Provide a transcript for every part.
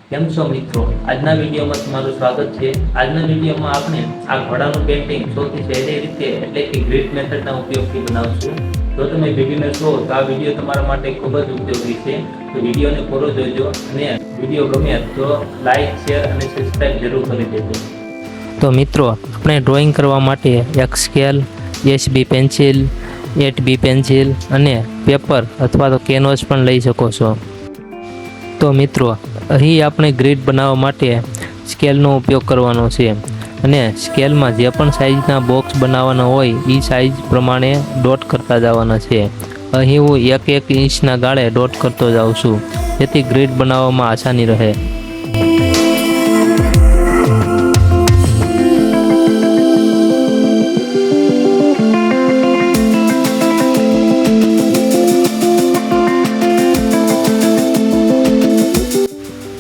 કેમ છો મિત્રો? આજના વિડીયોમાં તમારું સ્વાગત છે. આજના વિડીયોમાં આપણે આ ઘોડાનું પેઇન્ટિંગ સૌથી સહેલી રીતે એટલે કે ગ્રીડ મેથડના ઉપયોગથી બનાવશું. જો તમે બિગિનર છો તો આ વિડીયો તમારા માટે ખૂબ જ ઉપયોગી છે. તો વિડીયોને પૂરો જોજો અને વિડીયો ગમે તો લાઈક, શેર અને સબસ્ક્રાઇબ જરૂર કરી દેજો. તો મિત્રો, આપણે ડ્રોઈંગ કરવા માટે એક scale, HB pencil, 8B pencil અને પેપર અથવા તો કેનવાસ પણ લઈ શકો છો. તો મિત્રો, અહીં આપણે ગ્રીડ બનાવવા માટે સ્કેલનો ઉપયોગ કરવાનો છે અને સ્કેલમાં જે પણ સાઇઝના બોક્સ બનાવવાના હોય એ સાઇઝ પ્રમાણે ડોટ કરતા જવાના છે. અહીં હું 1 ઇંચના ગાળે ડોટ કરતો જાઉં છું, જેથી ગ્રીડ બનાવવામાં આસાની રહે.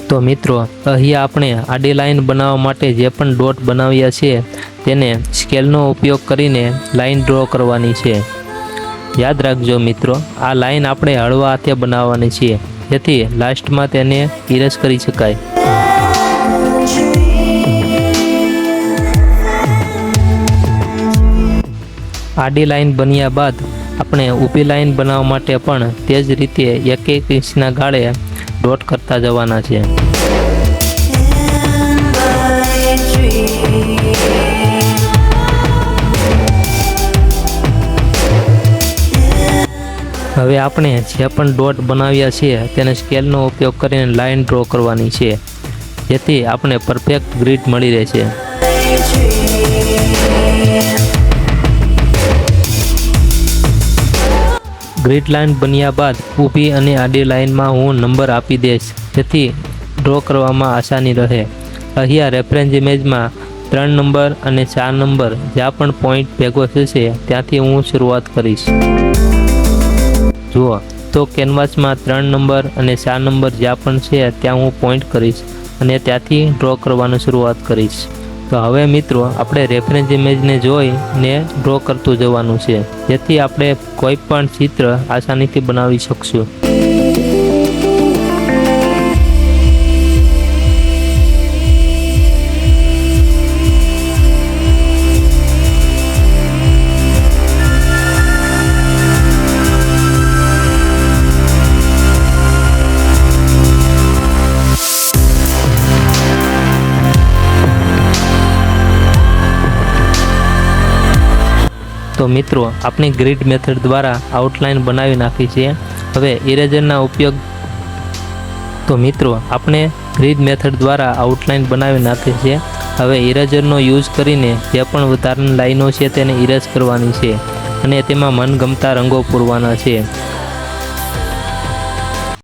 તો મિત્રો, અહીં આપણે આડી લાઈન બનાવવા માટે જે પણ ડોટ બનાવ્યા છે તેને સ્કેલનો ઉપયોગ કરીને લાઈન ડ્રો કરવાની છે. યાદ રાખજો મિત્રો, આ લાઈન આપણે હળવા હાથે બનાવવાની છે, જેથી લાસ્ટમાં તેને ઇરેઝ કરી શકાય. આડી લાઈન બન્યા બાદ આપણે ઊભી લાઈન બનાવવા માટે પણ તે જ રીતે 1 ઇંચના ગાળે ડોટ કરતા જવાના છે. હવે આપણે જે પણ ડોટ બનાવ્યા છે તેને સ્કેલનો ઉપયોગ કરીને લાઈન ડ્રો કરવાની છે, જેથી આપણે પરફેક્ટ ગ્રીડ મળી રહેશે. ગ્રીડ લાઈન બન્યા બાદ ઊભી અને આડી લાઈનમાં હું નંબર આપી દઈશ, જેથી ડ્રો કરવામાં આસાની રહે. અહીંયા રેફરન્સ ઇમેજમાં 3 નંબર અને 4 નંબર જ્યાં પણ પોઈન્ટ ભેગો થશે ત્યાંથી હું શરૂઆત કરીશ. જુઓ તો કેનવાસમાં 3 નંબર અને 4 નંબર જ્યાં પણ છે ત્યાં હું પોઈન્ટ કરીશ અને ત્યાંથી ડ્રો કરવાનું શરૂઆત કરીશ. તો હવે મિત્રો, આપણે રેફરન્સ ઇમેજને જોઈને ડ્રો કરતું જવાનું છે, જેથી આપણે કોઈ પણ ચિત્ર આસાનીથી બનાવી શકશું. તો મિત્રો, આપણે ગ્રીડ મેથડ દ્વારા આઉટલાઈન બનાવી નાખી છે. હવે ઇરેઝરના ઉપયોગ આપણે ગ્રીડ મેથડ દ્વારા આઉટલાઈન બનાવી નાખી છે. હવે ઇરેઝરનો યુઝ કરીને જે પણ વધારાની લાઈનો છે તેને ઇરેઝ કરવાની છે અને તેમાં મનગમતા રંગો પૂરવાના છે.